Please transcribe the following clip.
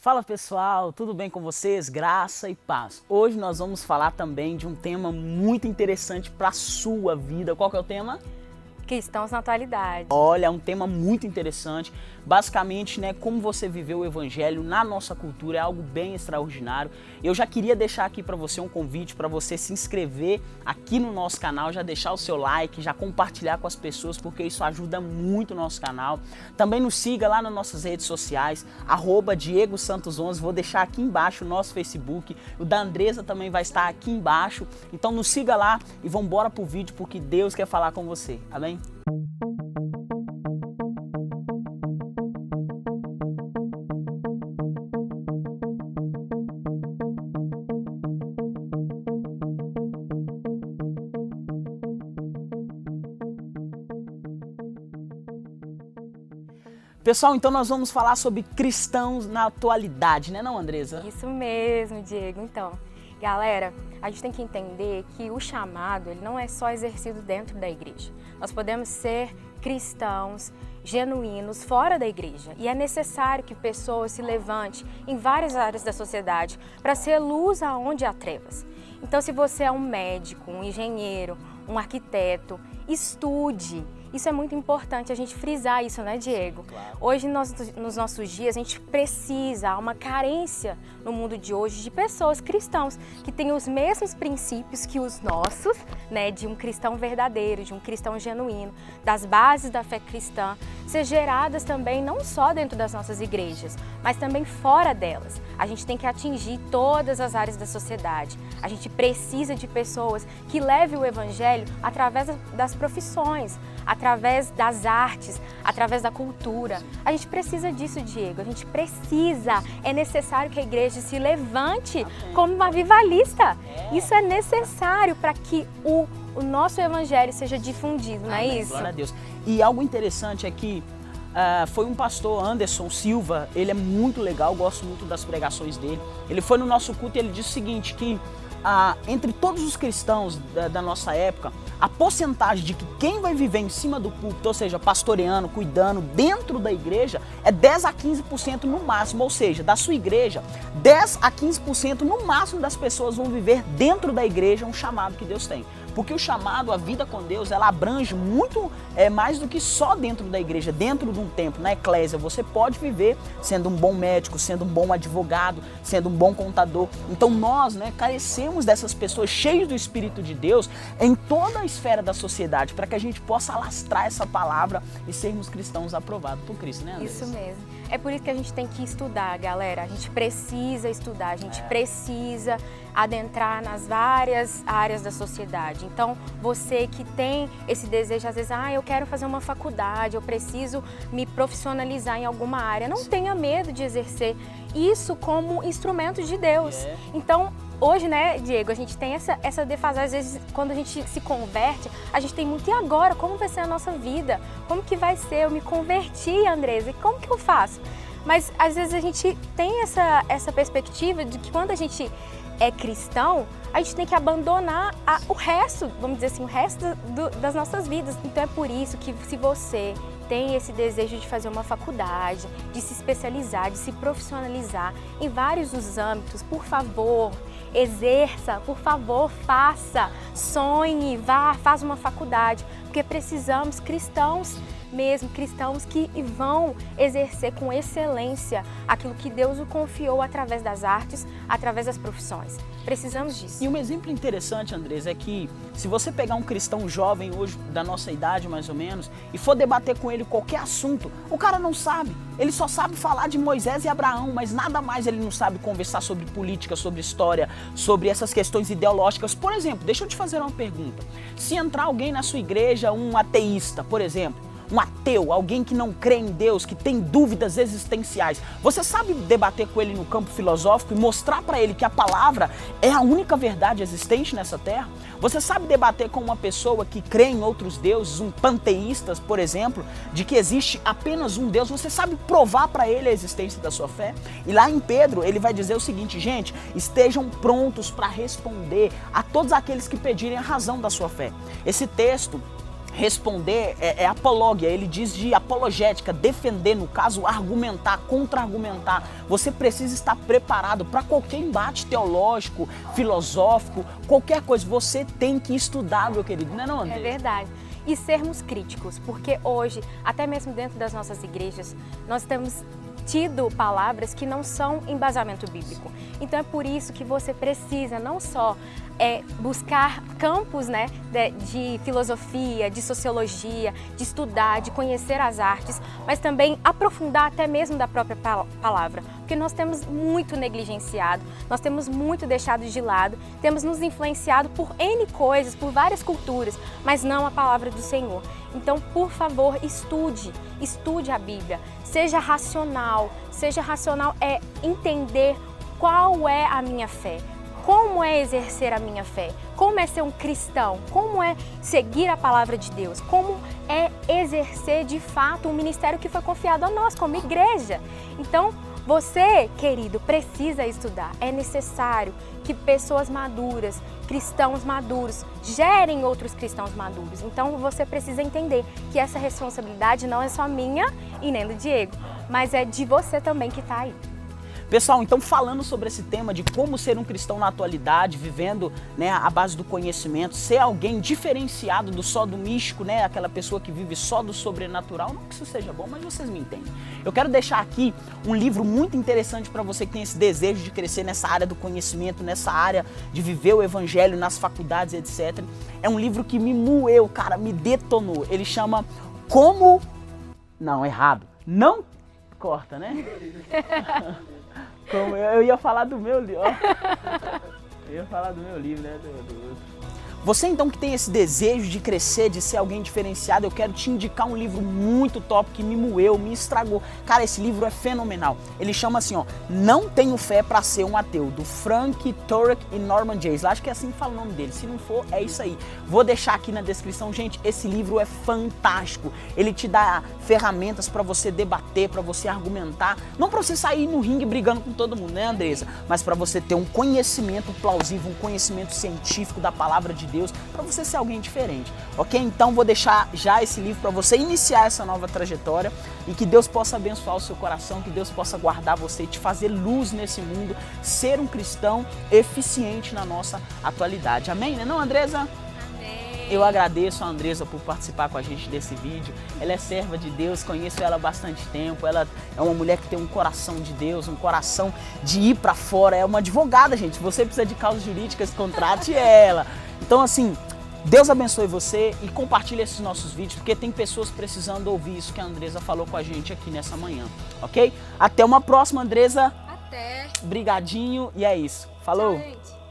Fala pessoal, tudo bem com vocês? Graça e paz. Hoje nós vamos falar também de um tema muito interessante para a sua vida. Qual que é o tema? Cristãos na atualidade. Olha, é um tema muito interessante. Basicamente, como você viveu o evangelho na nossa cultura é algo bem extraordinário. Eu já queria deixar aqui para você um convite para você se inscrever aqui no nosso canal, já deixar o seu like, já compartilhar com as pessoas, porque isso ajuda muito o nosso canal. Também nos siga lá nas nossas redes sociais, @DiegoSantos11, vou deixar aqui embaixo o nosso Facebook, o da Andresa também vai estar aqui embaixo. Então nos siga lá e vamos embora pro vídeo, porque Deus quer falar com você, amém? Pessoal, então nós vamos falar sobre cristãos na atualidade, né não, Andresa? Isso mesmo, Diego. Então, galera, a gente tem que entender que o chamado, ele não é só exercido dentro da igreja. Nós podemos ser cristãos genuínos fora da igreja. E é necessário que pessoas se levantem em várias áreas da sociedade para ser luz aonde há trevas. Então, se você é um médico, um engenheiro, um arquiteto, estude. Isso é muito importante a gente frisar isso, né, Diego? Claro. Hoje, nos nossos dias, a gente precisa, há uma carência no mundo de hoje de pessoas cristãos que têm os mesmos princípios que os nossos, né, de um cristão verdadeiro, de um cristão genuíno, das bases da fé cristã, ser geradas também não só dentro das nossas igrejas, mas também fora delas. A gente tem que atingir todas as áreas da sociedade. A gente precisa de pessoas que levem o evangelho através das profissões, através das artes, através da cultura. A gente precisa disso, Diego. A gente precisa. É necessário que a igreja se levante como uma avivalista. Isso é necessário para que o nosso evangelho seja difundido, não é isso? Glória a Deus. E algo interessante é que foi um pastor, Anderson Silva, ele é muito legal, gosto muito das pregações dele. Ele foi no nosso culto e ele disse o seguinte, que entre todos os cristãos da nossa época, a porcentagem de que quem vai viver em cima do púlpito, ou seja, pastoreando, cuidando dentro da igreja, é 10 a 15% no máximo, ou seja, da sua igreja, 10 a 15% no máximo das pessoas vão viver dentro da igreja um chamado que Deus tem. Porque o chamado, a vida com Deus, ela abrange muito mais do que só dentro da igreja, dentro de um templo, na eclésia. Você pode viver sendo um bom médico, sendo um bom advogado, sendo um bom contador. Então nós, carecemos dessas pessoas cheias do Espírito de Deus em toda a esfera da sociedade, para que a gente possa alastrar essa palavra e sermos cristãos aprovados por Cristo, né, Andressa? Isso mesmo. É por isso que a gente tem que estudar, galera. A gente precisa estudar, a gente precisa adentrar nas várias áreas da sociedade. Então, você que tem esse desejo, às vezes, eu quero fazer uma faculdade, eu preciso me profissionalizar em alguma área. Não tenha medo de exercer isso como instrumento de Deus. Então, hoje, né, Diego, a gente tem essa defasagem, às vezes, quando a gente se converte, a gente tem muito, e agora? Como vai ser a nossa vida? Como que vai ser? Eu me converti, Andresa, e como que eu faço? Mas, às vezes, a gente tem essa perspectiva de que quando a gente é cristão, a gente tem que abandonar o resto, vamos dizer assim, o resto das nossas vidas. Então, é por isso que se você tem esse desejo de fazer uma faculdade, de se especializar, de se profissionalizar em vários dos âmbitos, por favor, exerça, por favor, faça, sonhe, vá, faça uma faculdade, porque precisamos cristãos mesmo, cristãos que vão exercer com excelência aquilo que Deus o confiou através das artes, através das profissões. Precisamos disso. E um exemplo interessante, Andresa, é que se você pegar um cristão jovem hoje, da nossa idade mais ou menos, e for debater com ele qualquer assunto, o cara não sabe. Ele só sabe falar de Moisés e Abraão, mas nada mais ele não sabe conversar sobre política, sobre história, sobre essas questões ideológicas. Por exemplo, deixa eu te fazer uma pergunta. Se entrar alguém na sua igreja, um ateísta, por exemplo, um ateu, alguém que não crê em Deus, que tem dúvidas existenciais, você sabe debater com ele no campo filosófico e mostrar para ele que a palavra é a única verdade existente nessa terra? Você sabe debater com uma pessoa que crê em outros deuses, um panteísta, por exemplo, de que existe apenas um Deus? Você sabe provar para ele a existência da sua fé? E lá em Pedro, ele vai dizer o seguinte, gente, estejam prontos para responder a todos aqueles que pedirem a razão da sua fé. Esse texto responder é apologia, ele diz de apologética, defender, no caso, argumentar, contra-argumentar. Você precisa estar preparado para qualquer embate teológico, filosófico, qualquer coisa. Você tem que estudar, meu querido, não é não, André? É verdade. E sermos críticos, porque hoje, até mesmo dentro das nossas igrejas, nós temos tido palavras que não são embasamento bíblico. Então é por isso que você precisa não só buscar campos, né, de filosofia, de sociologia, de estudar, de conhecer as artes, mas também aprofundar até mesmo da própria palavra, porque nós temos muito negligenciado, nós temos muito deixado de lado, temos nos influenciado por N coisas, por várias culturas, mas não a palavra do Senhor. Então, por favor, estude a Bíblia, seja racional é entender qual é a minha fé, como é exercer a minha fé, como é ser um cristão, como é seguir a palavra de Deus, como é exercer de fato um ministério que foi confiado a nós como igreja. Então, você, querido, precisa estudar. É necessário que pessoas maduras, cristãos maduros, gerem outros cristãos maduros. Então, você precisa entender que essa responsabilidade não é só minha e nem do Diego, mas é de você também que está aí. Pessoal, então falando sobre esse tema de como ser um cristão na atualidade, vivendo, né, à base do conhecimento, ser alguém diferenciado do místico, né, aquela pessoa que vive só do sobrenatural, não que isso seja bom, mas vocês me entendem. Eu quero deixar aqui um livro muito interessante para você que tem esse desejo de crescer nessa área do conhecimento, nessa área de viver o evangelho nas faculdades, etc. É um livro que me moeu, cara, me detonou. Ele chama Como... Não, errado. Não corta, né? Como eu ia falar do meu livro, eu ia falar do meu livro, né? Você então que tem esse desejo de crescer, de ser alguém diferenciado, eu quero te indicar um livro muito top que me moeu, me estragou. Cara, esse livro é fenomenal. Ele chama assim, ó, Não Tenho Fé para Ser um Ateu, do Frank Turek e Norman Geisler. Acho que é assim que fala o nome dele. Se não for, é isso aí. Vou deixar aqui na descrição. Gente, esse livro é fantástico. Ele te dá ferramentas para você debater, para você argumentar. Não para você sair no ringue brigando com todo mundo, né, Andressa? Mas para você ter um conhecimento plausível, um conhecimento científico da palavra de Deus, para você ser alguém diferente, ok? Então vou deixar já esse livro para você iniciar essa nova trajetória e que Deus possa abençoar o seu coração, que Deus possa guardar você e te fazer luz nesse mundo, ser um cristão eficiente na nossa atualidade. Amém? Não é não, Andressa? Eu agradeço a Andressa por participar com a gente desse vídeo. Ela é serva de Deus, conheço ela há bastante tempo. Ela é uma mulher que tem um coração de Deus, um coração de ir pra fora. É uma advogada, gente. Se você precisa de causas jurídicas, contrate ela. Então, assim, Deus abençoe você e compartilhe esses nossos vídeos, porque tem pessoas precisando ouvir isso que a Andressa falou com a gente aqui nessa manhã, ok? Até uma próxima, Andressa. Até. Brigadinho e é isso. Falou. Tchau, gente.